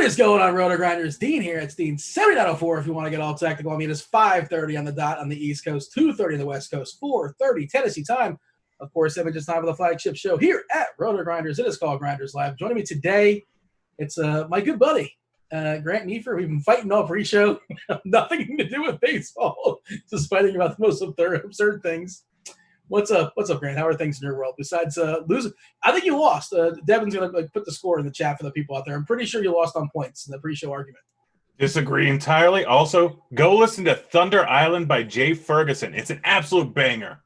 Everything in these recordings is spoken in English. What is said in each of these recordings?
is going on, Rotogrinders? Dean here. It's Dean 7904 if you want to get all technical. I mean, it's 5:30 on the dot on the East Coast, 2:30 on the West Coast, 4:30 Tennessee time. Of course, it's time for the flagship show here at Rotogrinders. It is called Grinderslive. Joining me today, it's my good buddy, Grant Neefer. We've been fighting all pre-show. Nothing to do with baseball. Just fighting about the most absurd things. What's up, Grant? How are things in your world? Besides losing, I think you lost. Devin's going to put the score in the chat for the people out there. I'm pretty sure you lost on points in the pre-show argument. Disagree entirely. Also, go listen to Thunder Island by Jay Ferguson. It's an absolute banger.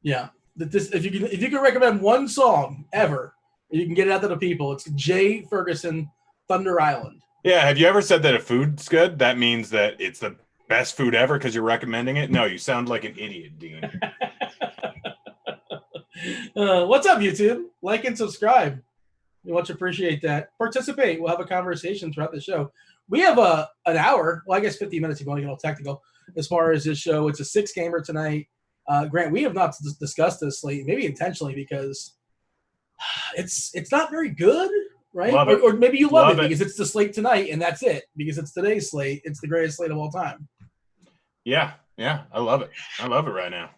Yeah. If you can recommend one song ever, you can get it out to the people. It's Jay Ferguson, Thunder Island. Yeah. Have you ever said that a food's good? That means that it's the best food ever because you're recommending it? No, you sound like an idiot, Dean. What's up, YouTube? Like and subscribe. We much appreciate that. Participate. We'll have a conversation throughout the show. We have an hour. Well, I guess 50 minutes if you want to get all technical. As far as this show, it's a 6-gamer tonight. Grant, we have not discussed this slate, maybe intentionally, because it's not very good, right? Or maybe you love it because it's the slate tonight, and that's it. Because it's today's slate. It's the greatest slate of all time. Yeah. I love it. I love it right now.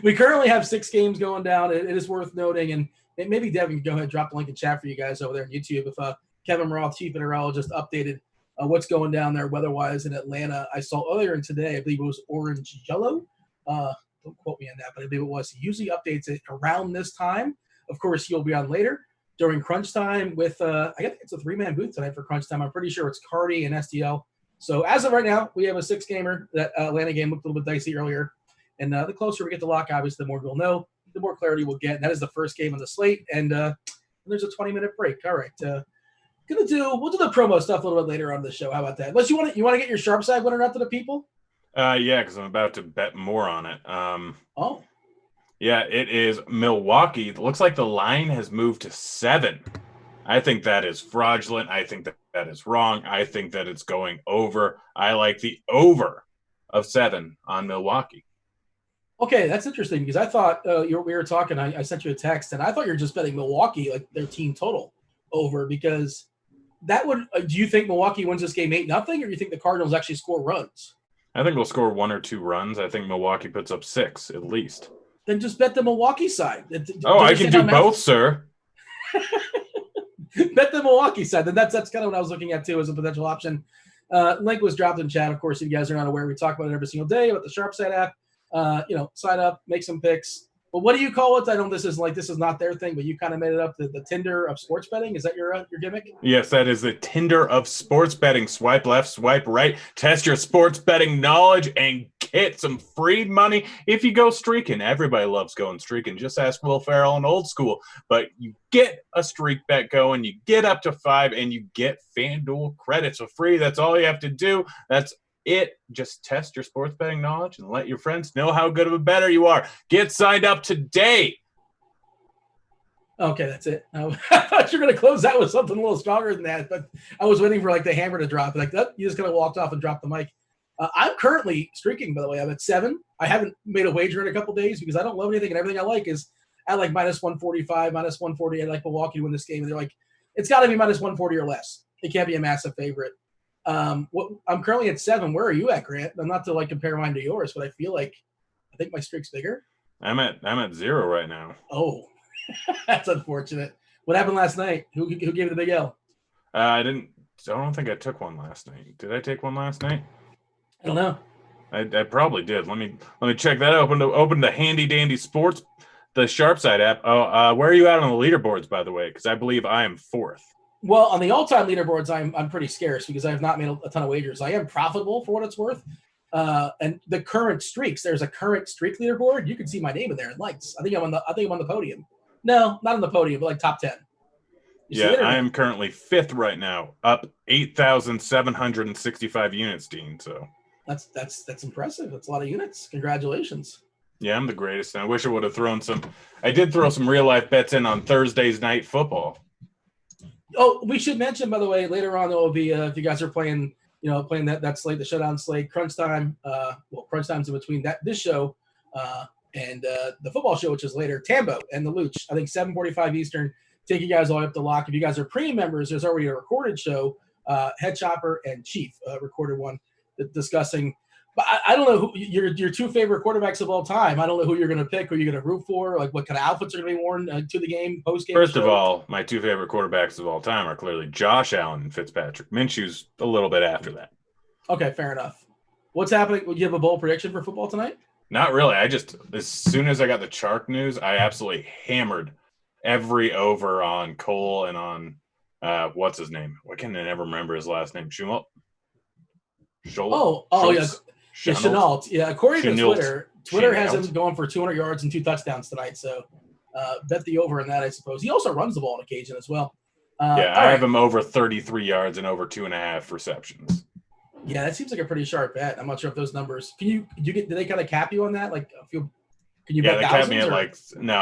We currently have 6 games going down. It is worth noting, and maybe Devin can go ahead and drop the link in chat for you guys over there on YouTube. If Kevin Roth, chief meteorologist, updated what's going down there weather-wise in Atlanta. I saw earlier in today, I believe it was orange-yellow. Don't quote me on that, but I believe it was. He usually updates it around this time. Of course, he'll be on later during crunch time with, I think it's a 3-man booth tonight for crunch time. I'm pretty sure it's Cardi and STL. So as of right now, we have a 6-gamer. That Atlanta game looked a little bit dicey earlier. And the closer we get to lock, obviously, the more we'll know, the more clarity we'll get. And that is the first game on the slate. And there's a 20-minute break. All right. We'll do the promo stuff a little bit later on the show. How about that? Unless you want to get your sharp side winner out to the people? Yeah, because I'm about to bet more on it. Oh. Yeah, it is Milwaukee. It looks like the line has moved to 7. I think that is fraudulent. I think that is wrong. I think that it's going over. I like the over of 7 on Milwaukee. Okay, that's interesting because I thought we were talking. I sent you a text, and I thought you were just betting Milwaukee, like their team total, over because that would. Do you think Milwaukee wins this game 8-0, or do you think the Cardinals actually score runs? I think we'll score 1 or 2 runs. I think Milwaukee puts up 6 at least. Then just bet the Milwaukee side. I can do both, sir. Bet the Milwaukee side. Then that's kind of what I was looking at too as a potential option. Link was dropped in chat. Of course, if you guys are not aware, we talk about it every single day about the Sharp Side app. Sign up, make some picks. But what do you call it? I know this is not their thing, but you kind of made it up. The Tinder of sports betting. Is that your gimmick? Yes, that is the Tinder of sports betting. Swipe left, swipe right. Test your sports betting knowledge and get some free money if you go streaking. Everybody loves going streaking. Just ask Will Ferrell and Old School. But you get a streak bet going, you get up to 5, and you get FanDuel credits for free. That's all you have to do. That's it. Just test your sports betting knowledge and let your friends know how good of a bettor you are. Get signed up today. Okay, that's it. I thought you were going to close out with something a little stronger than that, but I was waiting for the hammer to drop. You just kind of walked off and dropped the mic. I'm currently streaking, by the way. I'm at 7. I haven't made a wager in a couple days because I don't love anything, and everything I like is at like -145, -140. I like Milwaukee to win this game, and they're like, it's got to be -140 or less. It can't be a massive favorite. I'm currently at 7. Where are you at, Grant? I'm not to compare mine to yours, but I think my streak's bigger. I'm at 0 right now. Oh, that's unfortunate. What happened last night? Who gave you the big L? I don't think I took one last night. Did I take one last night? I don't know. I probably did. Let me check that. Open the handy dandy sports, the Sharp Side app. Where are you at on the leaderboards, by the way? Because I believe I am 4th. Well, on the all-time leaderboards, I'm pretty scarce because I have not made a ton of wagers. I am profitable for what it's worth. And the current streaks, there's a current streak leaderboard. You can see my name in there in lights. I think I'm on the podium. No, not on the podium, but top 10. I am currently 5th right now, up 8,765 units, Dean. So that's impressive. That's a lot of units. Congratulations. Yeah, I'm the greatest. And I wish I would have I did throw some real life bets in on Thursday's night football. Oh, we should mention, by the way, later on there will be if you guys are playing that slate, the shutdown slate, crunch time. Crunch time's in between this show and the football show, which is later. Tambo and the Luch, I think 7:45 Eastern, take you guys all up the lock. If you guys are premium members, there's already a recorded show, Head Chopper and Chief recorded one discussing. But I don't know who your two favorite quarterbacks of all time. I don't know who you're going to pick, who you're going to root for, like what kind of outfits are going to be worn to the game, post game. First of all, my two favorite quarterbacks of all time are clearly Josh Allen and Fitzpatrick. Minshew's a little bit after that. Okay, fair enough. What's happening? Do you have a bold prediction for football tonight? Not really. As soon as I got the Chark news, I absolutely hammered every over on Cole and on what's his name? Why can't I never remember his last name? Schultz? Oh, yeah. Chenault. Yeah, according to Twitter has him going for 200 yards and 2 touchdowns tonight. So bet the over in that, I suppose. He also runs the ball on occasion as well. I have him over 33 yards and over 2.5 receptions. Yeah, that seems like a pretty sharp bet. I'm not sure if those numbers. Did they kind of cap you on that? Like, can you bet they capped me at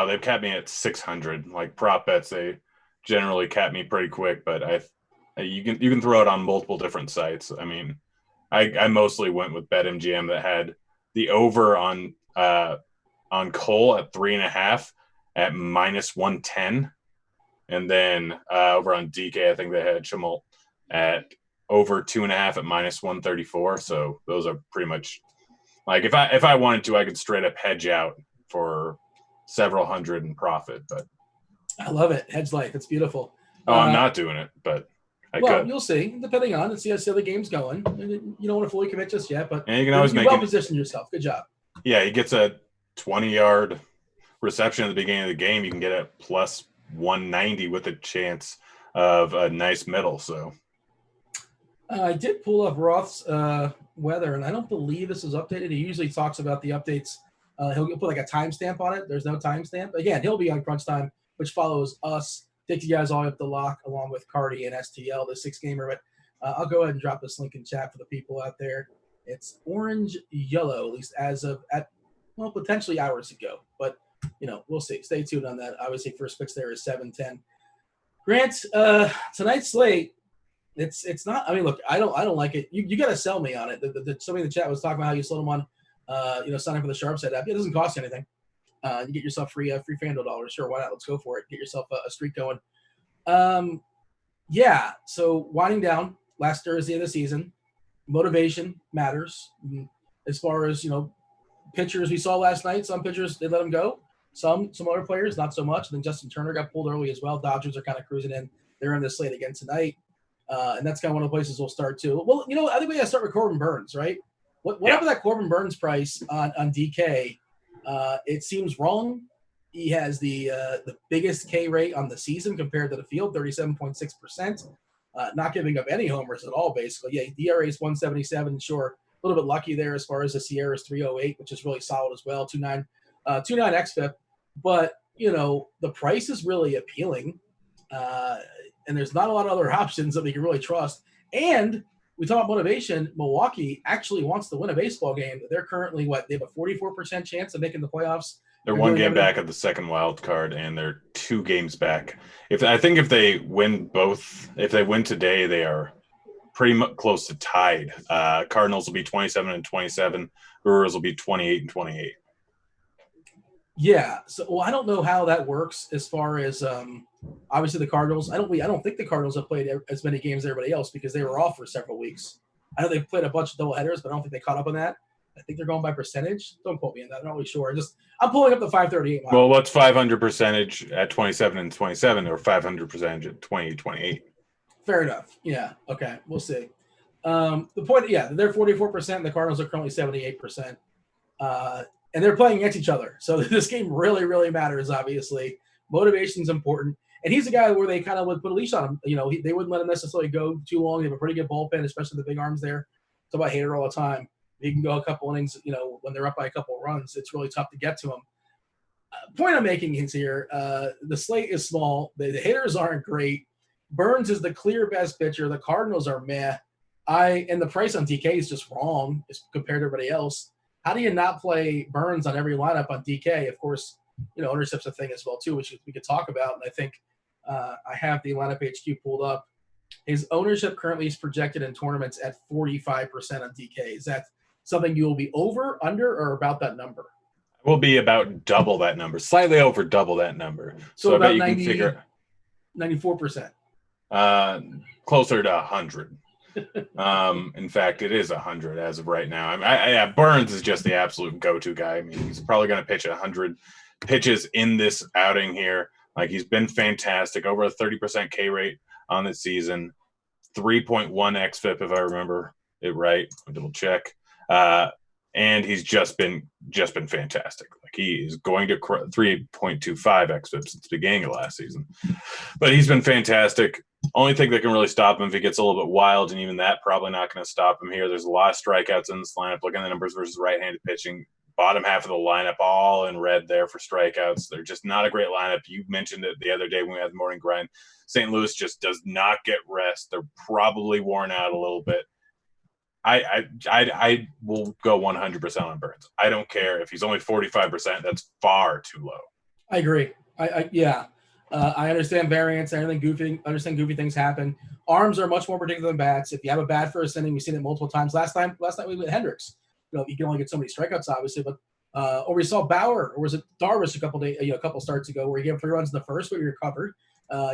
they've capped me at 600. Like prop bets, they generally cap me pretty quick, but you can throw it on multiple different sites. I mean, I mostly went with BetMGM that had the over on Cole at 3.5 at -110, and then over on DK, I think they had Chenault at over 2.5 at -134. So those are pretty much like if I wanted to, I could straight up hedge out for several hundred in profit. But I love it. Hedge life. It's beautiful. I'm not doing it, but I could. You'll see, depending on and see how the game's going. You don't want to fully commit just yet, but you can always position yourself. Good job. Yeah, he gets a 20-yard reception at the beginning of the game. You can get a +190 with a chance of a nice middle. So I did pull up Roth's weather, and I don't believe this is updated. He usually talks about the updates. He'll put like a timestamp on it. There's no timestamp. Again, he'll be on Crunch Time, which follows us. Takes you guys all up the lock along with Cardi and STL, the 6-gamer. But I'll go ahead and drop this link in chat for the people out there. It's orange yellow, at least as of potentially hours ago. But we'll see. Stay tuned on that. Obviously, first picks there is 7:10. Grant, tonight's slate. It's not. I mean, look, I don't like it. You got to sell me on it. Somebody in the chat was talking about how you sold them on, sign up for the Sharpside app. It doesn't cost you anything. You get yourself free FanDuel dollars. Sure, why not? Let's go for it. Get yourself a streak going. Yeah. So winding down last Thursday of the season, motivation matters. As far as pitchers we saw last night, some pitchers they let them go. Some other players not so much. And then Justin Turner got pulled early as well. Dodgers are kind of cruising in. They're in the slate again tonight. And that's kind of one of the places we'll start too. Well, I think we got to start with Corbin Burns, right? Whatever that Corbin Burns price on DK, it seems wrong. He has the biggest K rate on the season compared to the field, 37.6%. Not giving up any homers at all, basically. Yeah, DRA is 177. Sure, a little bit lucky there as far as the Sierra's 308, which is really solid as well, 2.9 xFIP. But the price is really appealing. And there's not a lot of other options that we can really trust. And we talk about motivation. Milwaukee actually wants to win a baseball game. They're currently they have a 44% chance of making the playoffs. They're one game back at the second wild card, and they're 2 games back. If they win today, they are pretty much close to tied. Cardinals will be 27-27. Brewers will be 28-28. Yeah. So, I don't know how that works as far as obviously the Cardinals. I don't think the Cardinals have played as many games as everybody else because they were off for several weeks. I know they've played a bunch of doubleheaders, but I don't think they caught up on that. I think they're going by percentage. Don't quote me on that. I'm not really sure. I'm pulling up the 538 model. Well, what's 500 percentage at 27-27 or 500 percentage at 20-28? Fair enough. Yeah. Okay. We'll see. The point, they're 44%. And the Cardinals are currently 78%. And they're playing against each other. So this game really, really matters, obviously. Motivation's important. And he's a guy where they kind of would put a leash on him. They wouldn't let him necessarily go too long. They have a pretty good bullpen, especially the big arms there. Talk about Hader all the time. He can go a couple innings, when they're up by a couple of runs. It's really tough to get to him. Point I'm making is here, the slate is small. The hitters aren't great. Burns is the clear best pitcher. The Cardinals are meh. And the price on DK is just wrong compared to everybody else. How do you not play Burns on every lineup on DK? Of course, ownership's a thing as well, too, which we could talk about. And I think I have the lineup HQ pulled up. His ownership currently is projected in tournaments at 45% on DK. Is that something you will be over, under, or about that number? Will be about double that number, slightly over double that number. So I bet you 90, can figure 94%. Closer to 100. In fact, it is 100 as of right now. Burns is just the absolute go-to guy. I mean, he's probably going to pitch 100 pitches in this outing here. Like, he's been fantastic, over a 30% K rate on the season, 3.1 xFIP if I remember it right. I'll double check. And he's just been fantastic. Like, he is going to 3.25 xFIP since the beginning of last season. But he's been fantastic. Only thing that can really stop him if he gets a little bit wild, and even that probably not going to stop him here. There's a lot of strikeouts in this lineup. Looking at the numbers versus right-handed pitching, bottom half of the lineup all in red there for strikeouts. They're just not a great lineup. You mentioned it the other day when we had the morning grind. St. Louis just does not get rest. They're probably worn out a little bit. I will go 100% on Burns. I don't care if he's only 45%. That's far too low. I agree. I understand variance. I understand goofy things happen. Arms are much more predictable than bats. If you have a bad first inning, we've seen it multiple times. Last night we with Hendricks. You can only get so many strikeouts, obviously, but or we saw Bauer, or was it Darvish a couple starts ago, where he gave 3 runs in the first, but he recovered.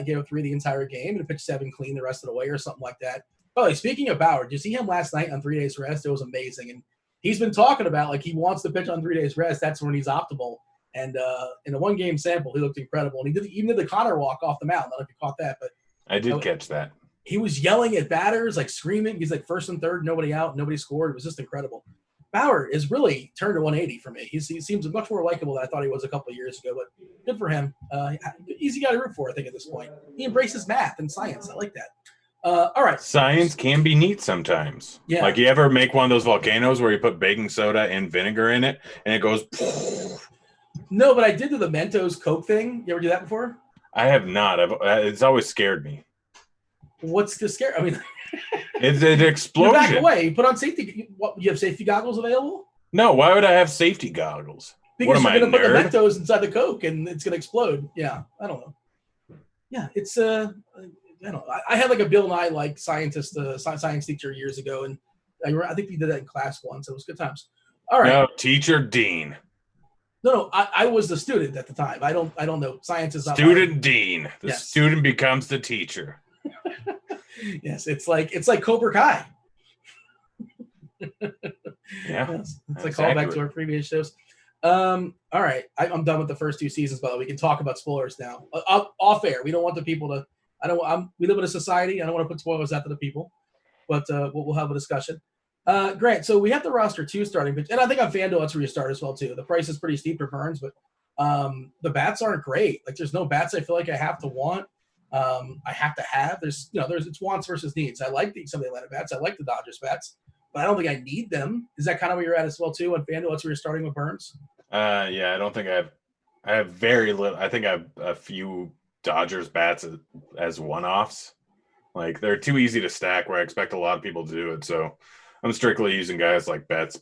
Gave up 3 the entire game and pitched 7 clean the rest of the way, or something like that. By the way, speaking of Bauer, did you see him last night on 3 days rest? It was amazing, and he's been talking about, like, he wants to pitch on 3 days rest. That's when he's optimal. And in a 1-game sample, he looked incredible. And he even did the Connor walk off the mound. I don't know if you caught that, but I did catch that. He was yelling at batters, like screaming. He's like first and third, nobody out, nobody scored. It was just incredible. Bauer is really turned to 180 for me. He seems much more likable than I thought he was a couple of years ago, but good for him. Easy guy to root for, I think, at this point. He embraces math and science. I like that. All right. Science can be neat sometimes. Yeah. Like, you ever make one of those volcanoes where you put baking soda and vinegar in it and it goes... No, but I did do the Mentos Coke thing. You ever do that before? I have not. It's always scared me. What's the scare? I mean, it's an explosion. You back away. You put on safety. You have safety goggles available? No. Why would I have safety goggles? Because you're going to put the Mentos inside the Coke and it's going to explode. Yeah, I don't know. Yeah, it's I don't know. I had like a Bill Nye like science teacher years ago, and I think we did that in class once. It was good times. All right. No, teacher dean. No, I was the student at the time. I don't know. Science is not student dean. The student becomes the teacher. Yes, it's like Cobra Kai. Yeah, it's like callback to our previous shows. All right, I'm done with the first 2 seasons, but we can talk about spoilers now. Off air. We don't want the people to. We live in a society. I don't want to put spoilers out to the people, but we'll have a discussion. Grant, so we have the roster 2 starting pitch, and I think on FanDuel that's where you start as well too. The price is pretty steep for Burns, but the bats aren't great. Like, there's no bats I feel like I have to want. I have to have. There's it's wants versus needs. I like some of the Atlanta bats. I like the Dodgers bats, but I don't think I need them. Is that kind of where you're at as well too on FanDuel? That's where you're starting with Burns. Yeah, I don't think I have very little. I think I have a few Dodgers bats as one-offs. Like, they're too easy to stack where I expect a lot of people to do it. So I'm strictly using guys like Betts,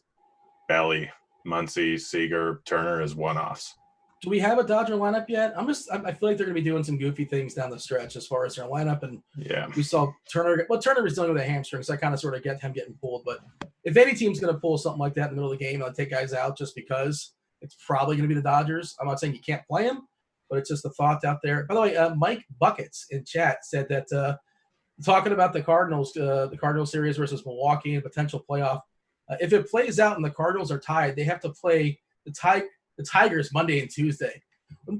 Belly, Muncy, Seager, Turner as one-offs. Do we have a Dodger lineup yet? I feel like they're going to be doing some goofy things down the stretch as far as their lineup. And yeah, we saw Turner. Well, Turner was dealing with a hamstring, so I kind of sort of get him getting pulled. But if any team's going to pull something like that in the middle of the game, I'll take guys out just because it's probably going to be the Dodgers. I'm not saying you can't play them, but it's just a thought out there. By the way, Mike Buckets in chat said that talking about the Cardinals series versus Milwaukee and potential playoff, if it plays out and the Cardinals are tied, they have to play the Tigers Monday and Tuesday.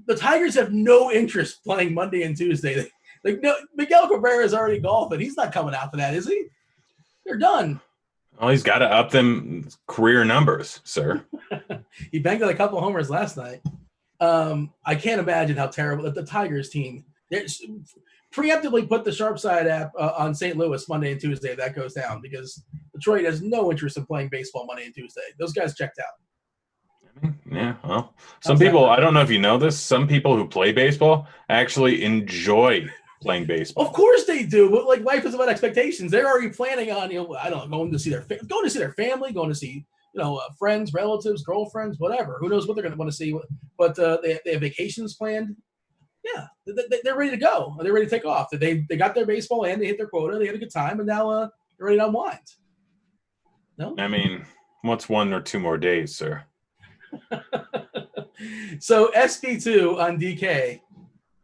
The Tigers have no interest playing Monday and Tuesday. Miguel Cabrera is already golfing. He's not coming out for that, is he? They're done. Well, he's got to up them career numbers, sir. He banged out a couple homers last night. I can't imagine how terrible the Tigers team. Preemptively put the Sharp Side app on St. Louis Monday and Tuesday if that goes down, because Detroit has no interest in playing baseball Monday and Tuesday. Those guys checked out. Yeah, well, some people, I don't know if you know this, some people who play baseball actually enjoy playing baseball. Of course they do, but like, life is about expectations. They're already planning on, I don't know, going to see their family, going to see, friends, relatives, girlfriends, whatever. Who knows what they're going to want to see? But they have vacations planned. Yeah, they're ready to go. They're ready to take off. They got their baseball and they hit their quota. They had a good time, and now they're ready to unwind. No, I mean, what's 1 or 2 more days, sir? So SP2 on DK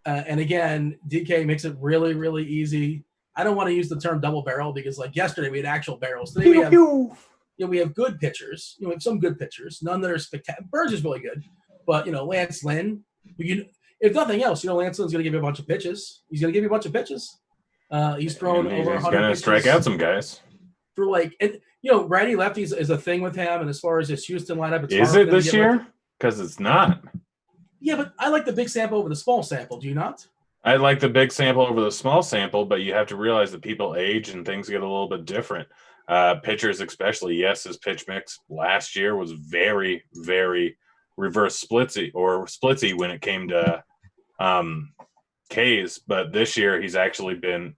And again, DK makes it really, really easy. I don't want to use the term double barrel because, like yesterday, we had actual barrels. Today we have good pitchers. We have some good pitchers, none that are spectacular. Burge is really good, but Lance Lynn. If nothing else, Lance Lynn's going to give you a bunch of pitches. He's going to give you a bunch of pitches. He's thrown over 100 He's going to strike out some guys. For righty lefties is a thing with him. And as far as his Houston lineup, is it this year? Because it's not. Yeah, but I like the big sample over the small sample. Do you not? I like the big sample over the small sample, but you have to realize that people age and things get a little bit different. Pitchers especially, yes, his pitch mix last year was very, very reverse splitsy when it came to Ks, but this year he's actually been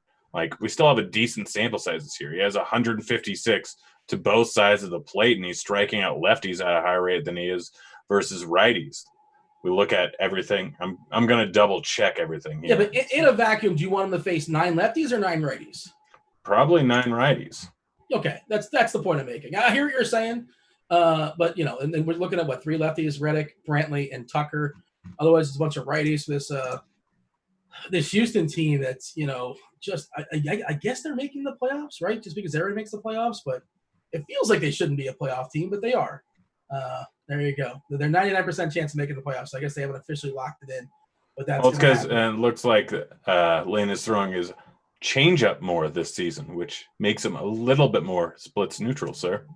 we still have a decent sample size this year. He has 156 to both sides of the plate, and he's striking out lefties at a higher rate than he is versus righties. We look at everything. I'm going to double check everything here. Yeah, but in a vacuum, do you want him to face 9 lefties or 9 righties? Probably 9 righties. Okay, that's the point I'm making. I hear what you're saying, but and then we're looking at 3 lefties: Reddick, Brantley, and Tucker. Otherwise, it's a bunch of righties for this Houston team. That's just I guess they're making the playoffs, right? Just because everybody makes the playoffs, but it feels like they shouldn't be a playoff team, but they are. There you go. They're 99% chance of making the playoffs. So I guess they haven't officially locked it in, but that's it's because it looks like Lane is throwing his changeup more this season, which makes him a little bit more splits neutral, sir.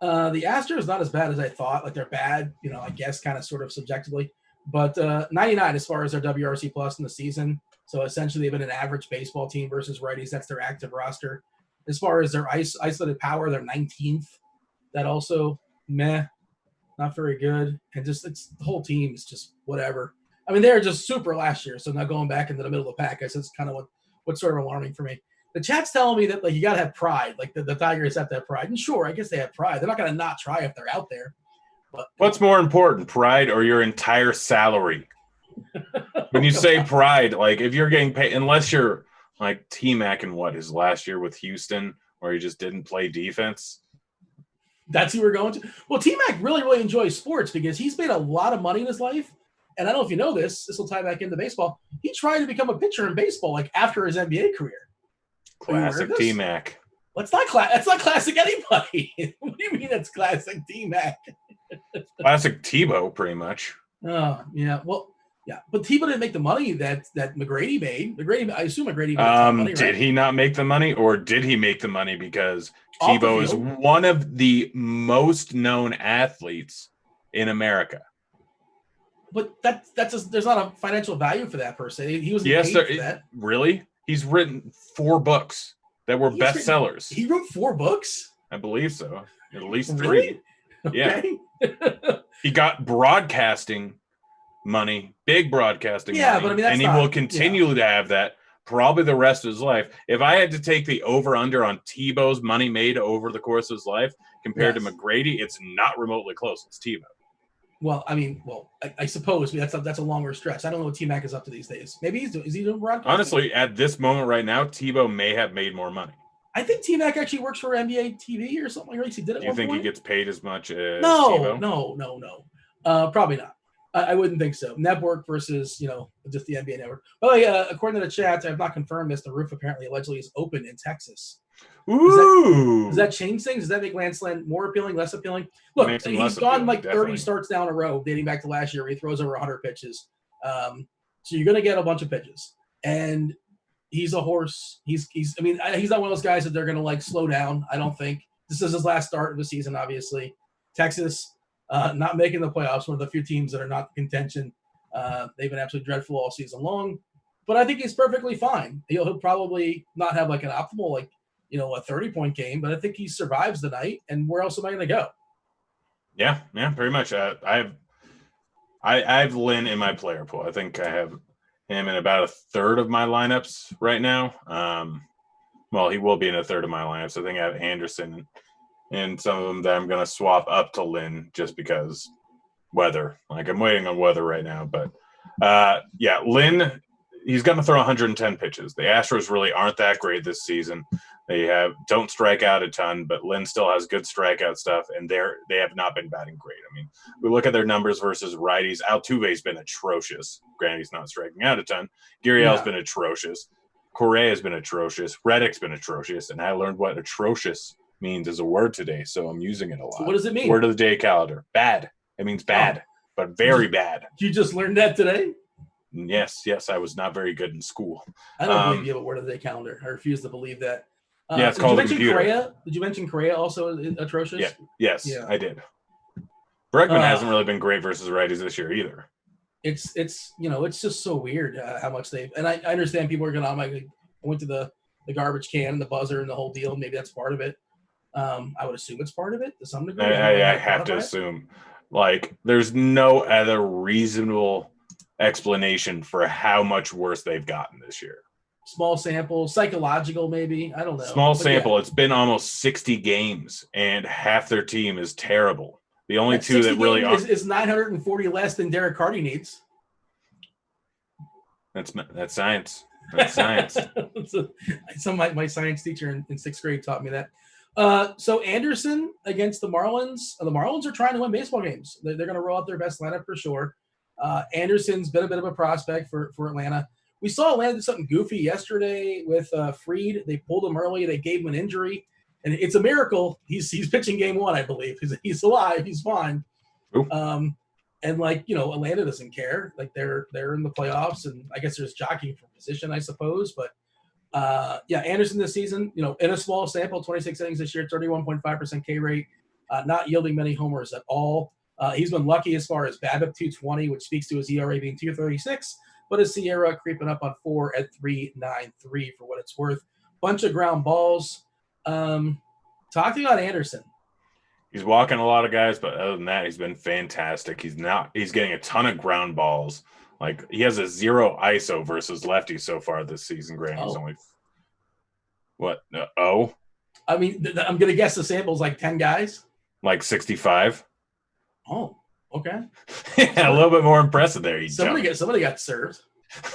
The Astros not as bad as I thought. They're bad, I guess, kind of sort of subjectively, but 99 as far as their WRC plus in the season. So essentially, they've been an average baseball team versus righties. That's their active roster. As far as their isolated power, they're 19th. That also meh. Not very good. And just the whole team is just whatever. I mean, they were just super last year, so now going back into the middle of the pack, I guess it's kind of what's sort of alarming for me. The chat's telling me that you got to have pride. The Tigers have to have pride. And sure, I guess they have pride. They're not going to not try if they're out there. But what's more important, pride or your entire salary? When you say pride, if you're getting paid, unless you're like T-Mac in his last year with Houston, where he just didn't play defense. That's who we're going to. Well, T-Mac really, really enjoys sports because he's made a lot of money in his life. And I don't know if you know this. This will tie back into baseball. He tried to become a pitcher in baseball after his NBA career. Classic T-Mac. That's not classic anybody. What do you mean that's classic T-Mac? Classic Tebow, pretty much. Oh, yeah. Well, yeah. But Tebow didn't make the money that McGrady made. I assume McGrady made the money, right? Did he not make the money, or did he make the money because Tebow is one of the most known athletes in America? But there's not a financial value for that per se. He was paid for that. Really? He's written 4 books that were bestsellers. He wrote 4 books? I believe so. At least 3. Really? Yeah. Okay. He got broadcasting money, big broadcasting money. But I mean, he will continue to have that probably the rest of his life. If I had to take the over-under on Tebow's money made over the course of his life compared to McGrady, it's not remotely close. It's Tebow. Well, I mean, I suppose that's a longer stretch. I don't know what T-Mac is up to these days. Maybe is he doing broadcasting? Honestly, at this moment right now, Tebow may have made more money. I think T-Mac actually works for NBA TV or something like that. He did it. Do you think he gets paid as much as Tebow? No. Probably not. I wouldn't think so. Network versus, just the NBA network. Well, according to the chat, I have not confirmed this. The roof allegedly is open in Texas. Ooh. Does that change things? Does that make Lance Lynn more appealing, less appealing? Look, he's gone 30 starts down a row, dating back to last year where he throws over 100 pitches. So you're going to get a bunch of pitches. And he's a horse. He's not one of those guys that they're going to slow down. I don't think. This is his last start of the season, obviously. Texas, not making the playoffs, one of the few teams that are not in contention. They've been absolutely dreadful all season long. But I think he's perfectly fine. He'll probably not have an optimal, a 30-point game, but I think he survives the night. And where else am I going to go? Yeah, pretty much. I have Lynn in my player pool. I think I have him in about a third of my lineups right now. Well, he will be in a third of my lineups. I think I have Anderson and some of them that I'm going to swap up to Lynn just because weather. I'm waiting on weather right now. But, Lynn he's going to throw 110 pitches. The Astros really aren't that great this season. They don't strike out a ton, but Lynn still has good strikeout stuff, and they have not been batting great. I mean, we look at their numbers versus righties. Altuve's been atrocious. Granted, he's not striking out a ton. Gurriel's been atrocious. Correa's been atrocious. Reddick's been atrocious, and I learned what atrocious means as a word today, so I'm using it a lot. What does it mean? Word of the day calendar. Bad. It means bad, but very bad. You just learned that today? Yes, I was not very good in school. I don't believe you have a word of the day calendar. I refuse to believe that. It's called a computer. Correa? Did you mention Correa also atrocious? Yes, I did. Bregman hasn't really been great versus righties this year either. It's it's just so weird how much they've – and I understand people are going to – I went to the garbage can and the buzzer and the whole deal. Maybe that's part of it. I would assume it's part of it to some degree. I have to assume. Like, there's no other reasonable explanation for how much worse they've gotten this year. Small sample, psychological maybe. I don't know. Small sample. It's been almost 60 games, and half their team is terrible. The only two that really are is 940 less than Derek Carty needs. That's science. That's science. My science teacher in sixth grade taught me that. So Anderson against the Marlins. The Marlins are trying to win baseball games. They're going to roll out their best lineup for sure. Anderson's been a bit of a prospect for Atlanta. We saw Atlanta do something goofy yesterday with Fried. They pulled him early. They gave him an injury. And it's a miracle. He's pitching game one, I believe. He's alive. He's fine. And Atlanta doesn't care. Like they're in the playoffs, and I guess there's jockeying for position, I suppose. But Anderson this season, in a small sample, 26 innings this year, 31.5% K rate, not yielding many homers at all. He's been lucky as far as BABIP 220, which speaks to his ERA being 236, but his Sierra creeping up on 4 at 3.93 for what it's worth. Bunch of ground balls. Talking about Anderson. He's walking a lot of guys, but other than that, he's been fantastic. He's getting a ton of ground balls. Like, he has a 0 ISO versus lefties so far this season. Granted, he's only I mean, I'm gonna guess the sample's like 10 guys. Like 65. Oh, okay. Yeah, a little bit more impressive there. Somebody got served.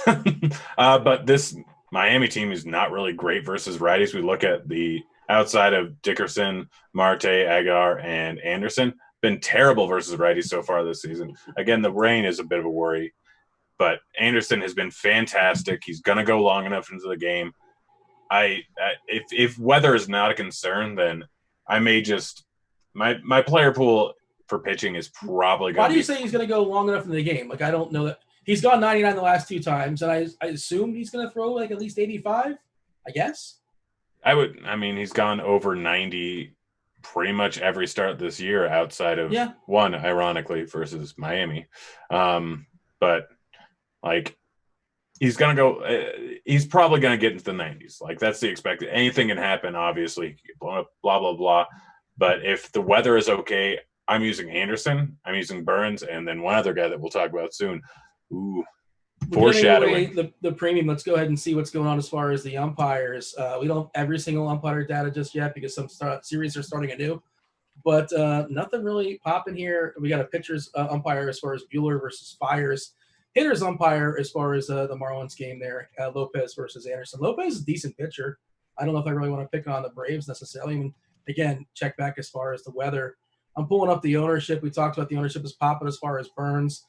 But this Miami team is not really great versus righties. We look at the outside of Dickerson, Marte, Agar, and Anderson. Been terrible versus righties so far this season. Again, the rain is a bit of a worry, but Anderson has been fantastic. He's going to go long enough into the game. If weather is not a concern, then I may just my player pool for pitching is probably going to Why do you say he's going to go long enough in the game? Like, I don't know that. He's gone 99 the last 2 times, and I assume he's going to throw like at least 85, I guess. He's gone over 90 pretty much every start this year outside of one, ironically, versus Miami. But, like, he's going to go he's probably going to get into the 90s. Like, that's the expected. Anything can happen, obviously, blah, blah, blah. But if the weather is okay, I'm using Anderson, I'm using Burns, and then one other guy that we'll talk about soon. Ooh, foreshadowing. The premium. Let's go ahead and see what's going on as far as the umpires. We don't have every single umpire data just yet because some series are starting anew. But nothing really popping here. We got a pitcher's umpire as far as Buehler versus Fires. Hitter's umpire as far as the Marlins game there, Lopez versus Anderson. Lopez is a decent pitcher. I don't know if I really want to pick on the Braves necessarily. I mean, again, check back as far as the weather. I'm pulling up the ownership. We talked about the ownership is popping as far as Burns.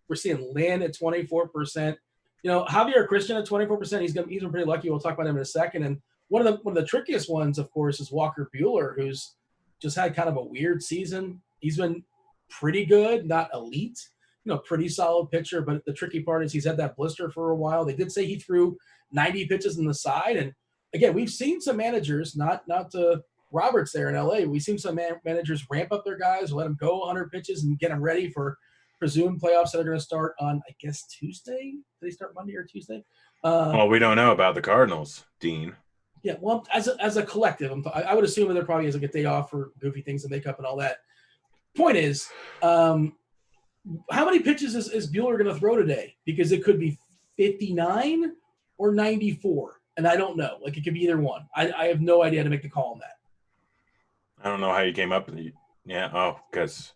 We're seeing Lynn at 24%. Javier Christian at 24%. He's been pretty lucky. We'll talk about him in a second. And one of the trickiest ones, of course, is Walker Buehler, who's just had kind of a weird season. He's been pretty good, not elite. Pretty solid pitcher. But the tricky part is he's had that blister for a while. They did say he threw 90 pitches in the side. And again, we've seen some managers, not Roberts there in LA. We've seen some managers ramp up their guys, let them go 100 pitches and get them ready for presumed playoffs that are going to start on, I guess, Tuesday. Do they start Monday or Tuesday? Well, we don't know about the Cardinals, Dean. Yeah, well, as a collective, I would assume that there probably is like a day off for goofy things to make up and all that. Point is, how many pitches is Buehler going to throw today? Because it could be 59 or 94, and I don't know. Like, it could be either one. I have no idea how to make the call on that. I don't know how you came up with it. Yeah, because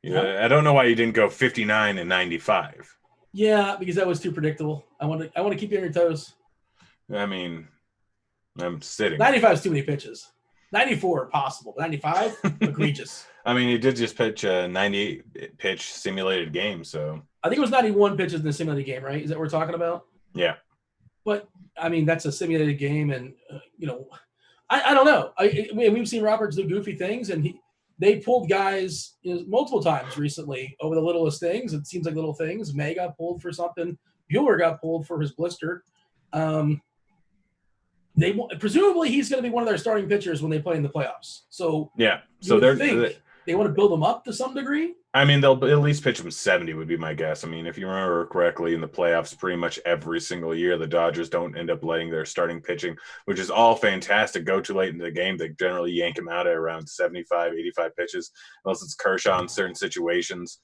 I don't know why you didn't go 59 and 95. Yeah, because that was too predictable. I want to keep you on your toes. I mean, I'm sitting. 95 is too many pitches. 94 possible, but 95 egregious. I mean, he did just pitch a 98 pitch simulated game, so I think it was 91 pitches in the simulated game, right? Is that what we're talking about? yeah. But I mean, that's a simulated game, and I don't know. We've seen Roberts do goofy things, and they pulled guys multiple times recently over the littlest things. It seems like little things. May got pulled for something. Buehler got pulled for his blister. They presumably he's going to be one of their starting pitchers when they play in the playoffs. So yeah, so they want to build him up to some degree. I mean, they'll at least pitch him 70 would be my guess. I mean, if you remember correctly, in the playoffs, pretty much every single year, the Dodgers don't end up letting their starting pitching, which is all fantastic, go too late into the game. They generally yank him out at around 75, 85 pitches, unless it's Kershaw in certain situations.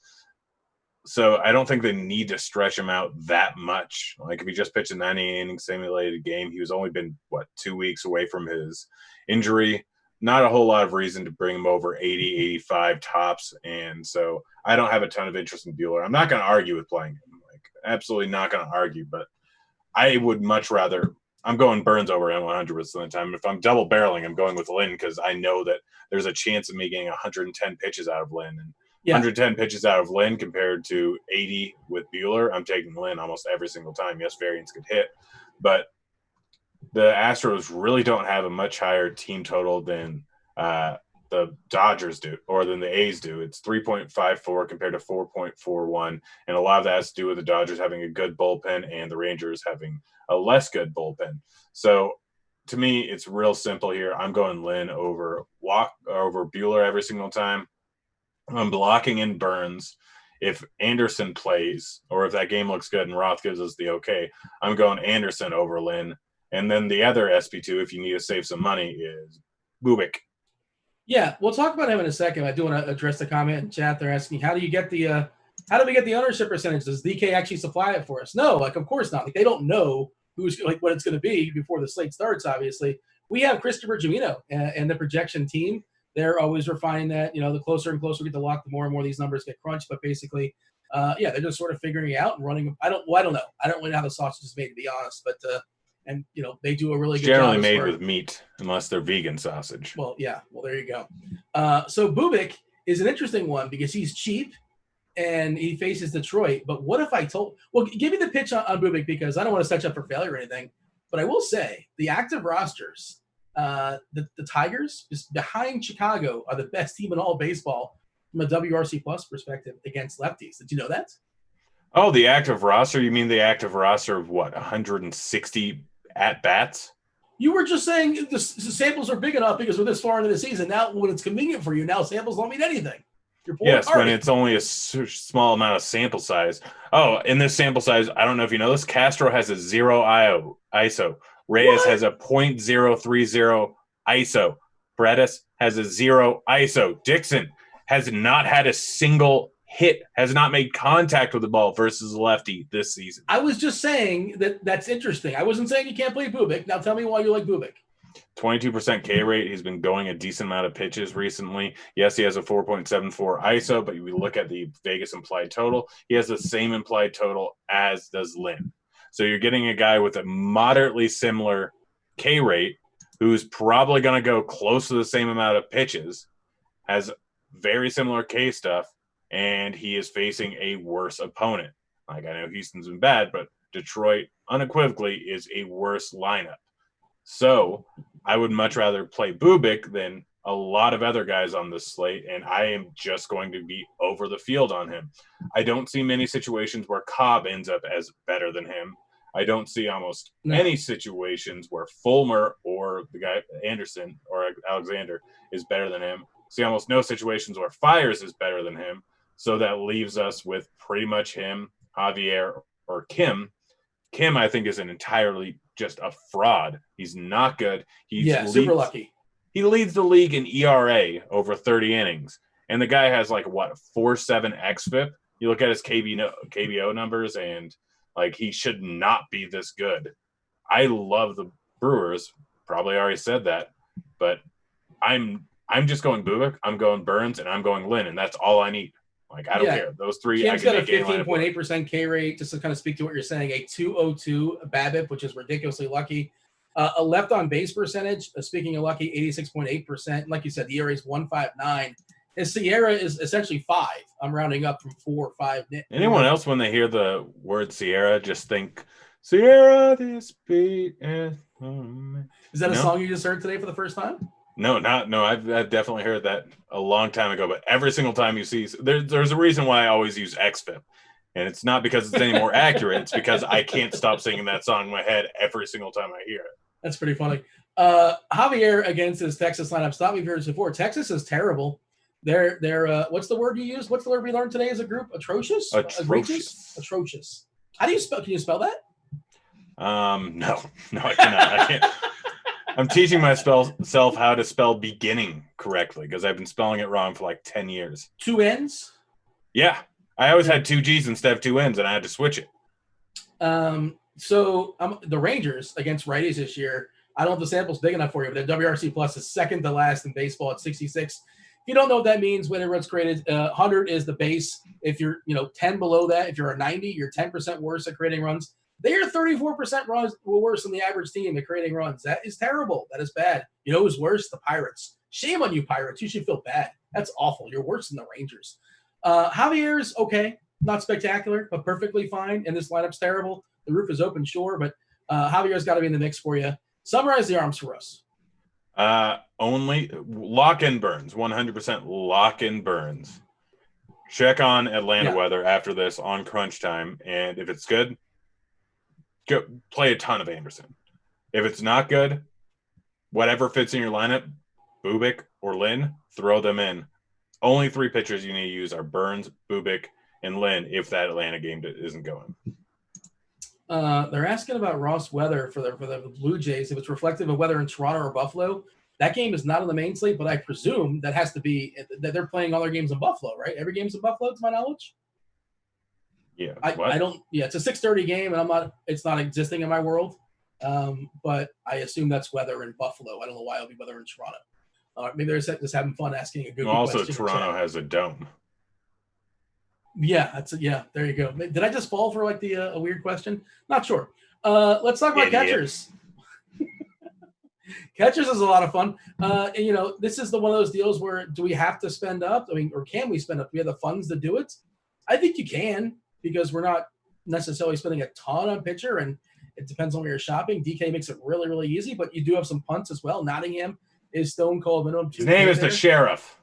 So I don't think they need to stretch him out that much. Like if he just pitched a 90-inning simulated game, he was only been, 2 weeks away from his injury. Not a whole lot of reason to bring him over 80, 85 tops. And so I don't have a ton of interest in Buehler. I'm not going to argue with playing him. Like, absolutely not going to argue. But I would much rather – I'm going Burns over him 100% of the time. If I'm double barreling, I'm going with Lynn because I know that there's a chance of me getting 110 pitches out of Lynn. And 110 pitches out of Lynn compared to 80 with Buehler, I'm taking Lynn almost every single time. Yes, variance could hit. But – the Astros really don't have a much higher team total than the Dodgers do, or than the A's do. It's 3.54 compared to 4.41, and a lot of that has to do with the Dodgers having a good bullpen and the Rangers having a less good bullpen. So, to me, it's real simple here. I'm going Lynn over Buehler every single time. I'm blocking in Burns. If Anderson plays, or if that game looks good and Roth gives us the okay, I'm going Anderson over Lynn. And then the other SP2, if you need to save some money, is Bubic. Yeah, we'll talk about him in a second. I do want to address the comment in chat. They're asking, how do we get the ownership percentage? Does DK actually supply it for us? No, of course not. They don't know what it's going to be before the slate starts. Obviously, we have Christopher Giamino and the projection team. They're always refining that. The closer and closer we get to lock, the more and more these numbers get crunched. But basically, they're just sort of figuring it out and running. I don't know. I don't really know how the sausage is made, to be honest. But and they do a really good job. Generally made with meat, unless they're vegan sausage. Well, yeah. Well, there you go. So Bubic is an interesting one because he's cheap and he faces Detroit. But what if give me the pitch on Bubic, because I don't want to set you up for failure or anything. But I will say the active rosters, the Tigers, just behind Chicago, are the best team in all baseball from a WRC plus perspective against lefties. Did you know that? Oh, the active roster? You mean the active roster of 160 at-bats? You were just saying the samples are big enough because we're this far into the season. Now, when it's convenient for you, now samples don't mean anything. Yes, when it's only a small amount of sample size. Oh, in this sample size, I don't know if you know this, Castro has a 0 ISO. Reyes has a .030 ISO. Paredes has a 0 ISO. Dixon has not had a single hit, has not made contact with the ball versus a lefty this season. I was just saying that's interesting. I wasn't saying you can't play Bubic. Now tell me why you like Bubic. 22% K rate. He's been going a decent amount of pitches recently. Yes, he has a 4.74 ISO, but we look at the Vegas implied total. He has the same implied total as does Lynn. So you're getting a guy with a moderately similar K rate who's probably going to go close to the same amount of pitches, has very similar K stuff, and he is facing a worse opponent. Like, I know Houston's been bad, but Detroit unequivocally is a worse lineup. So I would much rather play Bubic than a lot of other guys on this slate, and I am just going to be over the field on him. I don't see many situations where Cobb ends up as better than him. I don't see almost any situations where Fulmer or the guy Anderson or Alexander is better than him. See almost no situations where Fires is better than him. So that leaves us with pretty much him, Javier, or Kim. Kim, I think, is an entirely just a fraud. He's not good. Super lucky. He leads the league in ERA over 30 innings. And the guy has 4.7 xFIP. You look at his KBO numbers, and he should not be this good. I love the Brewers. Probably already said that. But I'm just going Bubic, I'm going Burns, and I'm going Lynn, and that's all I need. Like, I don't care. Those three, Cam's I can got a make 15.8% K rate, just to kind of speak to what you're saying, a 202 BABIP, which is ridiculously lucky. A left on base percentage, speaking of lucky, 86.8%. Like you said, the ERA is 1.59. His Sierra is essentially 5. I'm rounding up from 4 or 5. Anyone else, when they hear the word Sierra, just think, Sierra, this beat is... Is that a song you just heard today for the first time? No, I've definitely heard that a long time ago, but every single time you see... There's a reason why I always use XFIP, and it's not because it's any more accurate. It's because I can't stop singing that song in my head every single time I hear it. That's pretty funny. Javier against his Texas lineup. Stop me if you've heard this before. Texas is terrible. They're what's the word you use? What's the word we learned today as a group? Atrocious? Atrocious. How do you spell? Can you spell that? No, I cannot. I can't. I'm teaching myself how to spell beginning correctly because I've been spelling it wrong for like 10 years. 2 N's? Yeah. I always had 2 G's instead of 2 N's, and I had to switch it. So the Rangers against righties this year, I don't know if the sample's big enough for you, but their WRC plus is second to last in baseball at 66. If you don't know what that means, when runs created, 100 is the base. If you're 10 below that, if you're a 90, you're 10% worse at creating runs. They are 34% runs worse than the average team at creating runs. That is terrible. That is bad. You know who's worse? The Pirates. Shame on you, Pirates. You should feel bad. That's awful. You're worse than the Rangers. Javier's okay. Not spectacular, but perfectly fine. And this lineup's terrible. The roof is open, sure, but Javier's got to be in the mix for you. Summarize the arms for us. Only lock in Burns. 100% lock in Burns. Check on Atlanta weather after this on crunch time, and if it's good, go play a ton of Anderson. If it's not good, whatever fits in your lineup, Bubic or Lynn, throw them in. Only 3 pitchers you need to use are Burns, Bubic, and Lynn if that Atlanta game isn't going. They're asking about Ross weather for the Blue Jays. If it's reflective of weather in Toronto or Buffalo, that game is not on the main slate, but I presume that has to be that they're playing all their games in Buffalo, right? Every game's in Buffalo, to my knowledge. Yeah, I don't. Yeah, it's a 6:30 game, and it's not existing in my world. But I assume that's weather in Buffalo. I don't know why it'll be weather in Toronto. Maybe they're just having fun asking a good question. Also, Toronto has a dome. Yeah, there you go. Did I just fall for like a weird question? Not sure. Let's talk about catchers. Catchers is a lot of fun. And, this is one of those deals where do we have to spend up? I mean, or can we spend up? Do we have the funds to do it? I think you can because we're not necessarily spending a ton on pitcher, and it depends on where you're shopping. DK makes it really, really easy, but you do have some punts as well. Nottingham is stone cold minimum. His name is the Sheriff.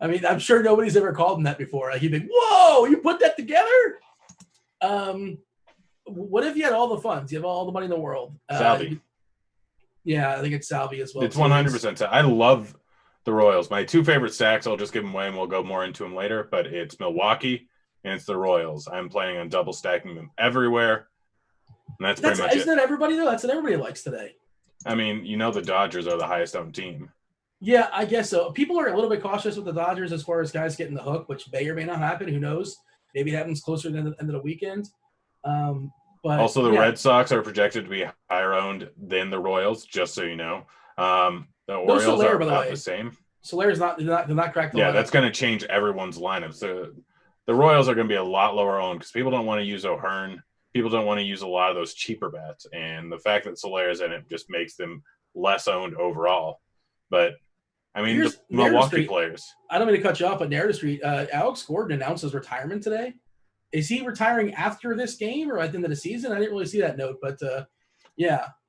I mean, I'm sure nobody's ever called him that before. Like, he'd be, whoa, you put that together? What if you had all the funds? You have all the money in the world. Salvi. Yeah, I think it's Salvi as well. It's 100%. I love the Royals. My 2 favorite stacks, I'll just give them away and we'll go more into them later, but it's Milwaukee and it's the Royals. I'm planning on double stacking them everywhere. And that's pretty much it. Isn't that everybody, though? That's what everybody likes today. I mean, the Dodgers are the highest owned team. Yeah, I guess so. People are a little bit cautious with the Dodgers as far as guys getting the hook, which may or may not happen. Who knows? Maybe it happens closer to the end of the weekend. But also, the Red Sox are projected to be higher owned than the Royals, just so you know. The Orioles are about the same. Solaire's not cracked the lineup. That's going to change everyone's lineup. So the Royals are going to be a lot lower owned because people don't want to use O'Hearn. People don't want to use a lot of those cheaper bats. And the fact that Solaire's in it just makes them less owned overall. But I mean, the Milwaukee players. I don't mean to cut you off, but Narrative Street, Alex Gordon announced his retirement today. Is he retiring after this game or at the end of the season? I didn't really see that note, but it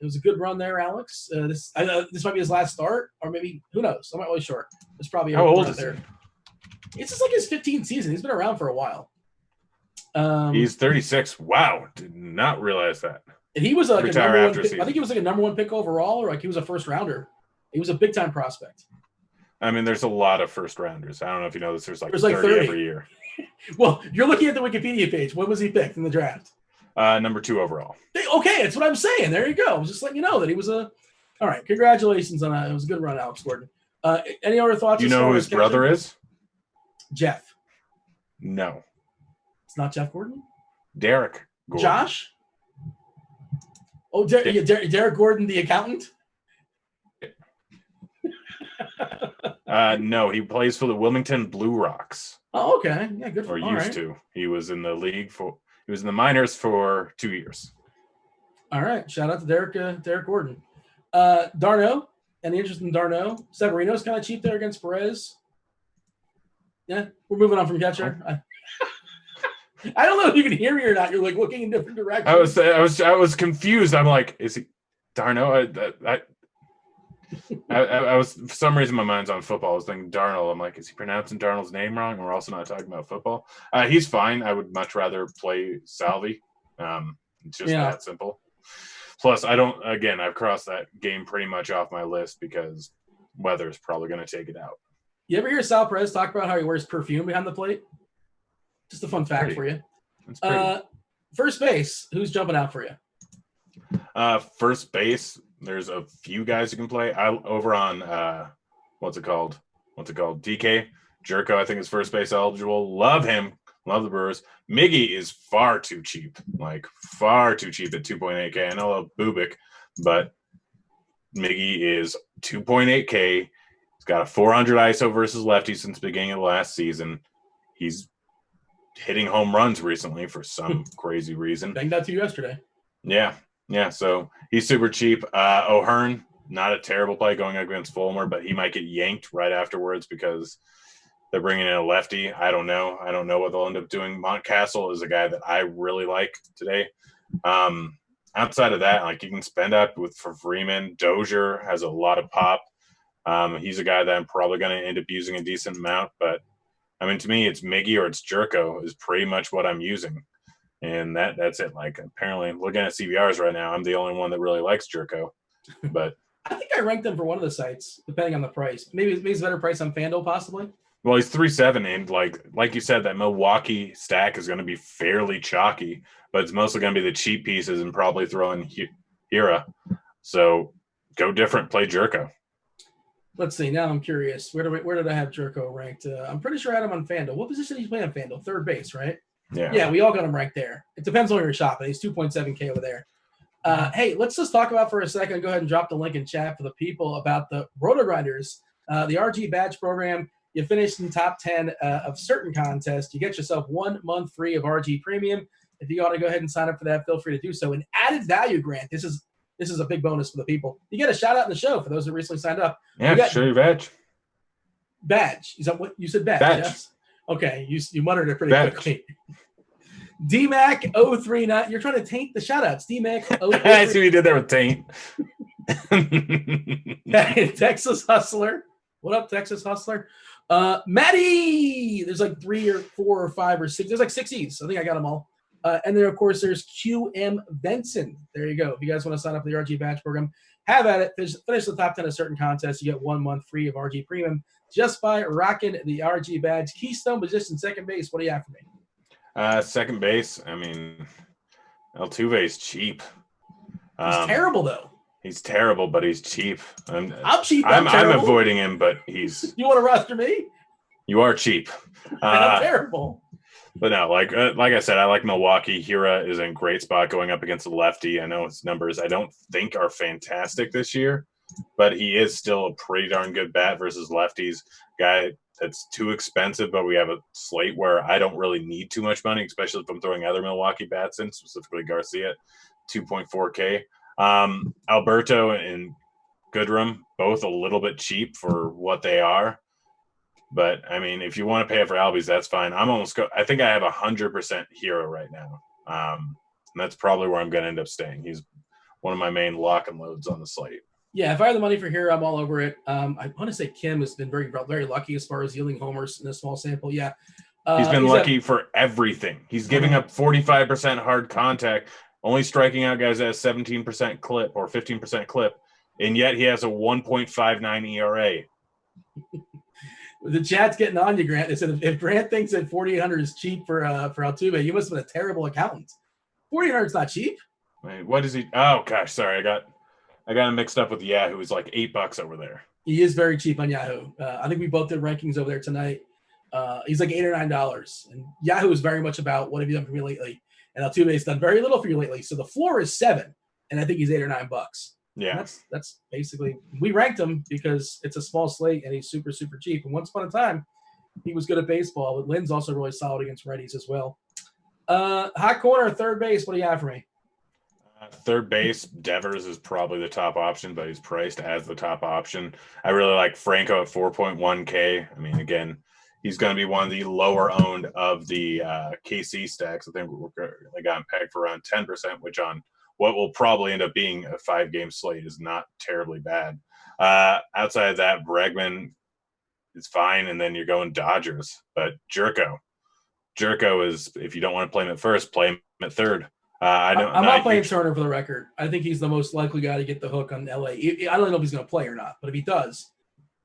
was a good run there, Alex. This might be his last start, or maybe, who knows? I'm not really sure. It's probably how old is he? It's just like his 15th season. He's been around for a while. He's 36. Wow, did not realize that. And he was like a number 1 pick. I think he was like a number 1 pick overall, or like he was a first rounder. He was a big time prospect. I mean, there's a lot of first rounders. I don't know if you know this. There's like 30 every year. Well, you're looking at the Wikipedia page. When was he picked in the draft? Number 2 overall. Okay, that's what I'm saying. There you go. I was just letting you know that he was a. All right, congratulations on it was a good run, Alex Gordon. Any other thoughts? You know who his brother is? Jeff. No. It's not Jeff Gordon? Derek Gordon. Josh? Oh, Derek Gordon, the accountant? No, he plays for the Wilmington Blue Rocks. Oh, okay. Yeah, good for Or him. used to. He was in the league he was in the minors for 2 years. All right. Shout out to Derek Gordon. Darno. Any interest in Darno? Severino's kind of cheap there against Perez. Yeah, we're moving on from catcher. Oh. I don't know if you can hear me or not. You're like looking in different directions. I was confused. I'm like, is he Darno? I was, for some reason, my mind's on football. I was thinking Darnold. I'm like, is he pronouncing Darnold's name wrong? And we're also not talking about football. He's fine. I would much rather play Salvi. It's just that simple. Plus, I've crossed that game pretty much off my list because weather's probably going to take it out. You ever hear Sal Perez talk about how he wears perfume behind the plate? Just a fun fact for you. First base, who's jumping out for you? First base, there's a few guys who can play. Over on what's it called? DK Jerko, I think is first base eligible. Love him. Love the Brewers. Miggy is far too cheap. Like far too cheap at 2.8K. I know I love Bubik, but Miggy is 2.8K. He's got a 400 ISO versus lefty since the beginning of last season. He's hitting home runs recently for some crazy reason. Banged that to you yesterday. Yeah. So he's super cheap. O'Hearn, not a terrible play going against Fulmer, but he might get yanked right afterwards because they're bringing in a lefty. I don't know what they'll end up doing. Montcastle is a guy that I really like today. Outside of that, like you can spend up for Freeman. Dozier has a lot of pop. He's a guy that I'm probably going to end up using a decent amount, but I mean, to me, it's Miggy or it's Jerko is pretty much what I'm using. And that's it. Like, apparently, looking at CBRs right now, I'm the only one that really likes Jerko. But I think I ranked him for one of the sites, depending on the price. Maybe it's a better price on FanDuel, possibly. Well, he's 3.7, and like you said, that Milwaukee stack is going to be fairly chalky, but it's mostly going to be the cheap pieces and probably throw in Hira. So go different, play Jerko. Let's see. Now I'm curious. Where did I have Jerko ranked? I'm pretty sure I had him on FanDuel. What position did he play on FanDuel? Third base, right? Yeah, we all got him ranked there. It depends on where you're shopping. He's 2.7K over there. Hey, let's just talk about for a second. Go ahead and drop the link in chat for the people about the Rotogrinders, the RG badge program. You finish in top 10 of certain contests. You get yourself 1 month free of RG Premium. If you want to go ahead and sign up for that, feel free to do so. An added value grant. This is a big bonus for the people. You get a shout out in the show for those that recently signed up. Yeah, show your badge. Badge. Is that what you said? Badge. Yes? Okay, you muttered it pretty quickly. DMAC 039. You're trying to taint the shout outs. DMAC 039. I see what you did there with taint. Texas Hustler. What up, Texas Hustler? Maddie. There's like 3 or 4 or 5 or 6. There's like 6 E's. I think I got them all. And then, of course, there's QM Benson. There you go. If you guys want to sign up for the RG badge program, have at it. Finish the top 10 of certain contests. You get 1 month free of RG Premium just by rocking the RG badge. Keystone position, second base. What do you have for me? Second base. I mean, Altuve is cheap. He's terrible, though. He's terrible, but he's cheap. I'm cheap. I'm avoiding him, but he's. You want to roster me? You are cheap. I'm terrible. But no, like I said, I like Milwaukee. Hira is in a great spot going up against a lefty. I know his numbers I don't think are fantastic this year, but he is still a pretty darn good bat versus lefties. Guy that's too expensive, but we have a slate where I don't really need too much money, especially if I'm throwing other Milwaukee bats in, specifically Garcia, 2.4K. Alberto and Goodrum, both a little bit cheap for what they are. But, I mean, if you want to pay it for Albies, that's fine. I think I have 100% Hero right now. And that's probably where I'm going to end up staying. He's one of my main lock and loads on the slate. Yeah, if I have the money for Hero, I'm all over it. I want to say Kim has been very, very lucky as far as yielding homers in a small sample. Yeah. He's been lucky for everything. He's giving up 45% hard contact, only striking out guys at a 17% clip or 15% clip, and yet he has a 1.59 ERA. The chat's getting on you, Grant. They said if Grant thinks that 4,800 is cheap for Altuve, you must have been a terrible accountant. 4,800 is not cheap. Wait, what is he? Oh gosh, sorry, I got him mixed up with Yahoo. It's like $8 over there. He is very cheap on Yahoo. I think we both did rankings over there tonight. He's like $8 or $9, and Yahoo is very much about what have you done for me lately. And Altuve has done very little for you lately. So the floor is 7, and I think he's $8 or $9. Yeah. And that's basically, we ranked him because it's a small slate and he's super, super cheap. And once upon a time, he was good at baseball, but Lynn's also really solid against righties as well. Hot corner, third base. What do you have for me? Third base, Devers is probably the top option, but he's priced as the top option. I really like Franco at 4.1K. I mean, again, he's going to be one of the lower owned of the KC stacks. I think they got him pegged for around 10%, which on what will probably end up being a 5-game slate is not terribly bad. Outside of that, Bregman is fine, and then you're going Dodgers. But Jerko is, if you don't want to play him at first, play him at third. I'm not playing Turner for the record. I think he's the most likely guy to get the hook on LA. I don't know if he's going to play or not, but if he does,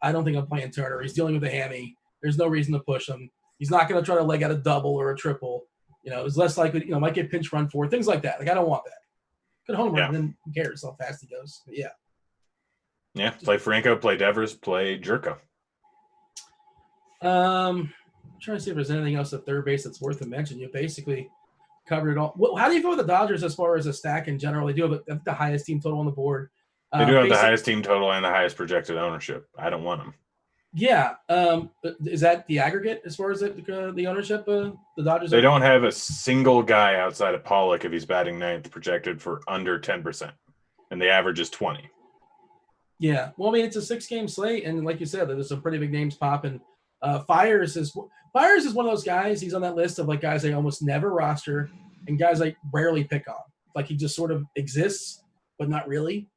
I don't think I'm playing Turner. He's dealing with a hammy. There's no reason to push him. He's not going to try to leg out a double or a triple. It's less likely, might get pinch run for, things like that. Like, I don't want that. Good homer, and then who cares how fast he goes? But yeah. Yeah, play Franco, play Devers, play Jerko. I'm trying to see if there's anything else at third base that's worth a mention. You basically covered it all. How do you go with the Dodgers as far as a stack in general? They do have the highest team total on the board. They do have the highest team total and the highest projected ownership. I don't want them. Yeah. Is that the aggregate as far as the ownership? The Dodgers? They don't have a single guy outside of Pollock if he's batting ninth projected for under 10%. And the average is 20. Yeah. Well, I mean, it's a 6-game slate. And like you said, there's some pretty big names popping. Fires is one of those guys. He's on that list of like guys I almost never roster and guys I rarely pick on. Like he just sort of exists, but not really.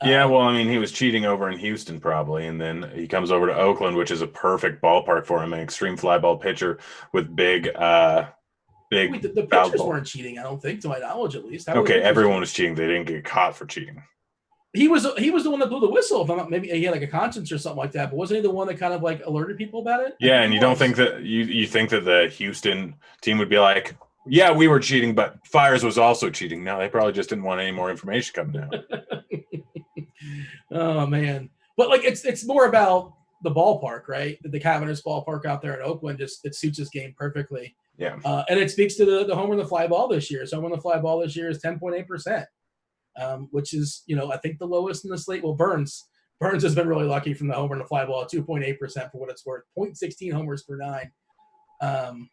Yeah, well, I mean, he was cheating over in Houston probably, and then he comes over to Oakland, which is a perfect ballpark for him, an extreme fly ball pitcher with big. The pitchers weren't cheating, I don't think, to my knowledge at least. Okay, everyone was cheating. They didn't get caught for cheating. He was the one that blew the whistle. If I'm not, maybe he had like a conscience or something like that. But wasn't he the one that kind of like alerted people about it? Yeah, and you don't think that you think that the Houston team would be like, yeah, we were cheating, but Fires was also cheating. No, they probably just didn't want any more information coming down. Oh man, but like it's more about the ballpark, right? The Cavernous ballpark out there in Oakland it suits his game perfectly. Yeah, and it speaks to the homer and the fly ball this year. So homer and the fly ball this year is 10.8%. Which is, I think the lowest in the slate. Well, Burns has been really lucky from the homer and the fly ball at 2.8% for what it's worth. 0.16 homers per 9.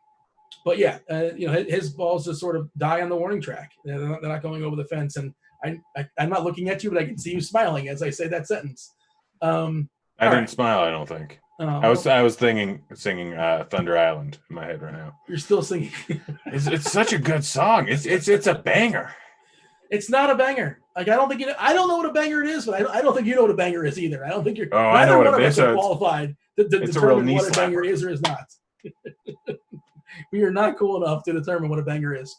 But yeah, his balls just sort of die on the warning track. They're not going over the fence. And I'm not looking at you, but I can see you smiling as I say that sentence. I didn't smile, I don't think. I was singing Thunder Island in my head right now. You're still singing. It's such a good song. It's a banger. It's not a banger. Like I don't know what a banger it is, but I don't think you know what a banger is either. I don't think you're. Oh, I know what it is. Qualified to determine what a banger is or is not. We are not cool enough to determine what a banger is.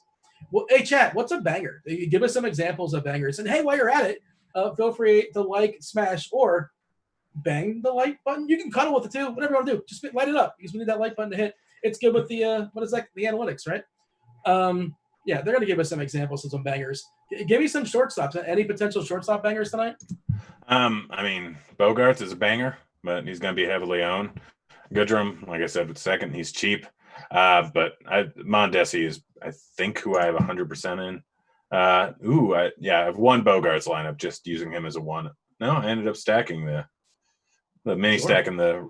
Well, hey, chat, what's a banger? Give us some examples of bangers. And hey, while you're at it, feel free to like, smash, or bang the like button. You can cuddle with it too. Whatever you want to do, just light it up because we need that like button to hit. It's good with the the analytics, right? Yeah, they're going to give us some examples of some bangers. Give me some shortstops. Any potential shortstop bangers tonight? I mean, Bogarts is a banger, but he's going to be heavily owned. Goodrum, like I said, with second, he's cheap. But Mondesi is, I think, who I have 100% in. I have one Bogarts lineup, just using him as a one. No, I ended up stacking the mini stack in the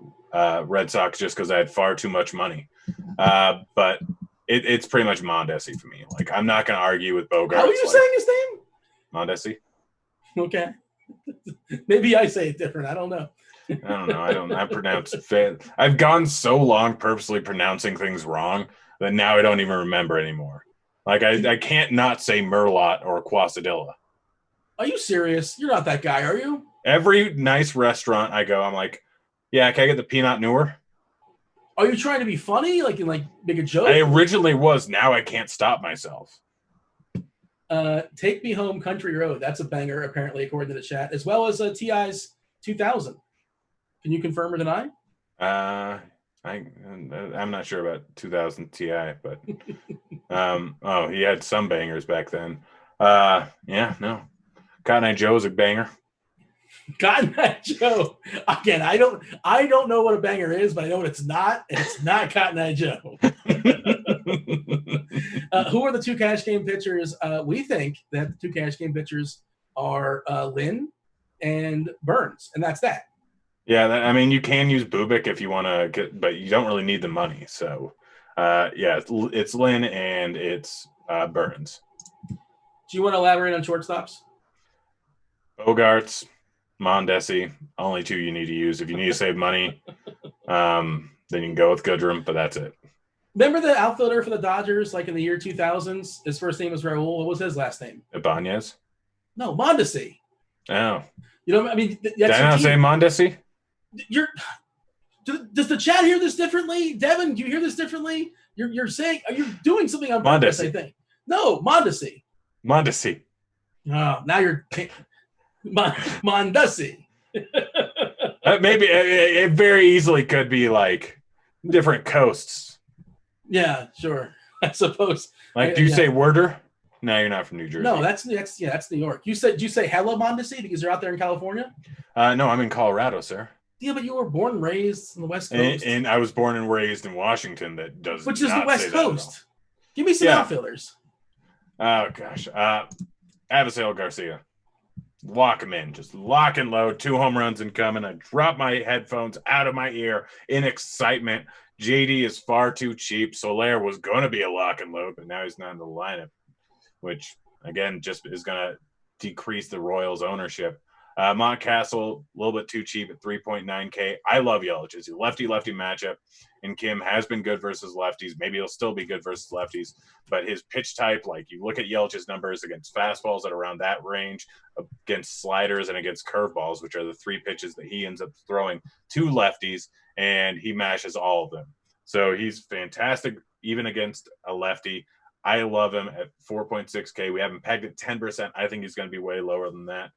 Red Sox just because I had far too much money. But it's pretty much Mondesi for me. Like, I'm not going to argue with Bogarts. How are you saying his name? Mondesi. Okay. Maybe I say it different. I don't know. I pronounce it. I've gone so long purposely pronouncing things wrong that now I don't even remember anymore. Like, I can't not say Merlot or Quasadilla. Are you serious? You're not that guy, are you? Every nice restaurant I go, I'm like, yeah, can I get the Pinot Noir? Are you trying to be funny? Like, make a joke? I originally was. Now I can't stop myself. Take Me Home Country Road. That's a banger, apparently, according to the chat, as well as T.I.'s 2000. Can you confirm or deny? I'm not sure about 2000 Ti, but he had some bangers back then. No. Cotton Eye Joe's a banger. Cotton Eye Joe. Again, I don't know what a banger is, but I know what it's not. And it's not Cotton Eye Joe. Who are the two cash game pitchers? We think that the two cash game pitchers are Lynn and Burns, and that's that. Yeah, I mean, you can use Bubik if you want to get, but you don't really need the money. So, yeah, it's Lynn and it's Burns. Do you want to elaborate on shortstops? Bogarts, Mondesi, only two you need to use. If you need to save money, then you can go with Goodrum, but that's it. Remember the outfielder for the Dodgers, like in the year 2000s? His first name was Raul. What was his last name? Ibanez? No, Mondesi. Oh. You know, I mean, that's did I not say Mondesi? Does the chat hear this differently? Devin, do you hear this differently? You're saying, are you doing something on purpose, I think. No, Mondesi. Mondesi. Oh, now you're Mondesi. Maybe it very easily could be like different coasts. Yeah, sure. I suppose. Like, do you say Werder? No, you're not from New Jersey. No, that's New York. Do you say hello Mondesi because you're out there in California? No, I'm in Colorado, sir. Yeah, but you were born and raised on the West Coast. And I was born and raised in Washington. Which is the West Coast. Give me some outfielders. Oh gosh, Avisail Garcia. Lock him in. Just lock and load. 2 home runs incoming. I drop my headphones out of my ear in excitement. JD is far too cheap. Soler was going to be a lock and load, but now he's not in the lineup, which, again, just is going to decrease the Royals' ownership. Montcastle, a little bit too cheap at 3.9K. I love Yelich. It's a lefty-lefty matchup, and Kim has been good versus lefties. Maybe he'll still be good versus lefties, but his pitch type, like you look at Yelich's numbers against fastballs at around that range, against sliders and against curveballs, which are the 3 pitches that he ends up throwing to lefties, and he mashes all of them. So he's fantastic even against a lefty. I love him at 4.6K. We have him pegged at 10%. I think he's going to be way lower than that.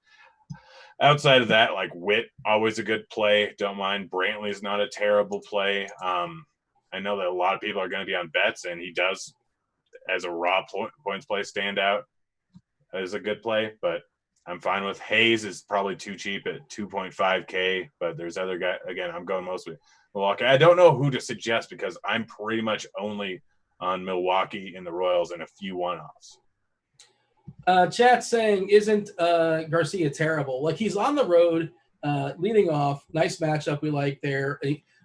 Outside of that, like Witt, always a good play. Don't mind. Brantley's not a terrible play. I know that a lot of people are going to be on Betts, and he does, as a raw points play, stand out as a good play. But I'm fine with Hayes is probably too cheap at 2.5K. But there's other guys. Again, I'm going mostly Milwaukee. I don't know who to suggest because I'm pretty much only on Milwaukee and the Royals and a few one-offs. Chat saying, isn't Garcia terrible? Like, he's on the road, leading off. Nice matchup we like there.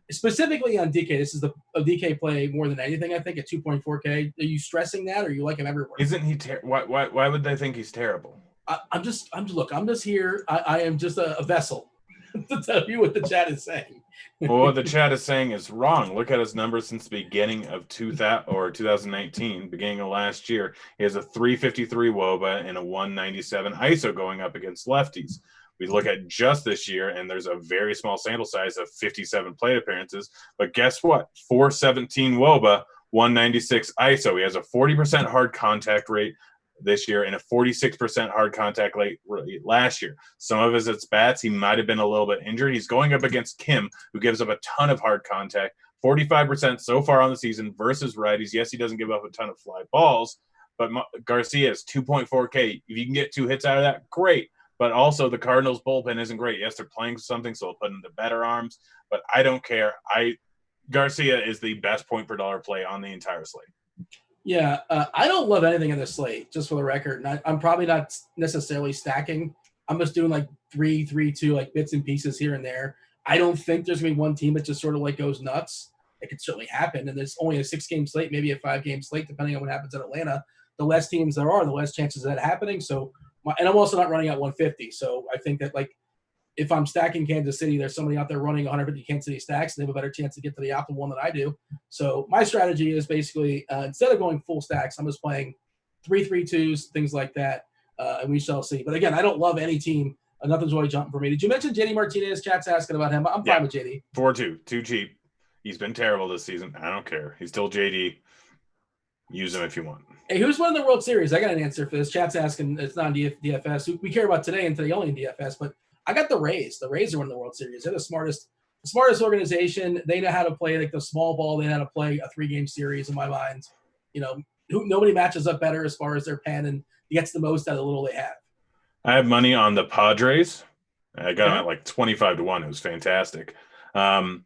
Specifically on DK, this is a DK play more than anything, I think, at 2.4K. Are you stressing that, or you like him everywhere? Isn't he why would they think he's terrible? I'm just here. I am just a vessel to tell you what the chat is saying. Well, what the chat is saying is wrong. Look at his numbers since the beginning of 2019, beginning of last year. He has a 353 WOBA and a 197 ISO going up against lefties. We look at just this year, and there's a very small sample size of 57 plate appearances. But guess what? 417 WOBA, 196 ISO. He has a 40% hard contact rate this year and a 46% hard contact rate last year. Some of his at-bats, he might have been a little bit injured. He's going up against Kim, who gives up a ton of hard contact, 45% so far on the season versus righties. Yes, he doesn't give up a ton of fly balls, but Garcia is 2.4K. If you can get 2 hits out of that, great. But also the Cardinals bullpen isn't great. Yes, they're playing something, so they'll put into better arms, but I don't care. Garcia is the best point per dollar play on the entire slate. Yeah, I don't love anything in the slate, just for the record. And I'm probably not necessarily stacking. I'm just doing like 3-3-2, like bits and pieces here and there. I don't think there's going to be one team that just sort of like goes nuts. It could certainly happen. And there's only a 6-game slate, maybe a 5-game slate, depending on what happens in Atlanta. The less teams there are, the less chances of that happening. So, and I'm also not running at 150. So I think that, like, if I'm stacking Kansas City, there's somebody out there running 150 Kansas City stacks, and they have a better chance to get to the optimal one than I do. So my strategy is basically, instead of going full stacks, I'm just playing 3-3-2s, things like that, and we shall see. But again, I don't love any team. Nothing's really jumping for me. Did you mention JD Martinez? Chat's asking about him. I'm fine with JD. 4-2, too cheap. He's been terrible this season. I don't care. He's still JD. Use him if you want. Hey, who's won the World Series? I got an answer for this. Chat's asking. It's not DFS. We care about today and today only in DFS, but I got the Rays. The Rays are winning the World Series. They're the smartest organization. They know how to play like the small ball. They know how to play a 3-game series in my mind. You know, nobody matches up better as far as their pen and gets the most out of the little they have. I have money on the Padres. I got them at like 25-1. It was fantastic. And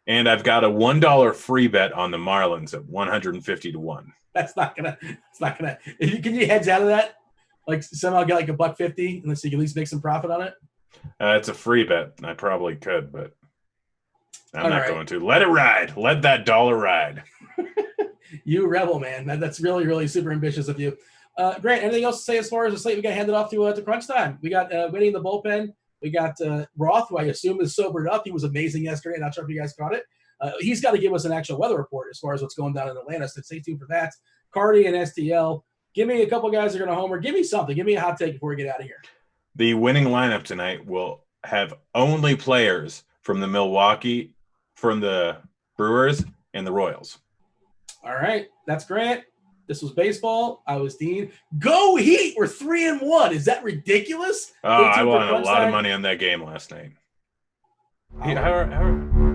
I've got a $1 free bet on the Marlins at 150-1. It's not gonna. Can you hedge out of that? Like somehow get like $1.50 and so you can at least make some profit on it? It's a free bet. I probably could, but I'm not going to. Let it ride. Let that dollar ride. You rebel, man. That's really, really super ambitious of you. Grant, anything else to say as far as the slate? We got handed off to crunch time. We got winning the bullpen. We got Roth, who I assume is sobered up. He was amazing yesterday. Not sure if you guys caught it. He's got to give us an actual weather report as far as what's going down in Atlanta. So stay tuned for that. Cardi and STL. Give me a couple guys that are going to homer. Give me something. Give me a hot take before we get out of here. The winning lineup tonight will have only players from the Brewers, and the Royals. All right. That's Grant. This was baseball. I was Dean. Go Heat! We're 3-1. Is that ridiculous? Oh, I won a lot of money on that game last night. How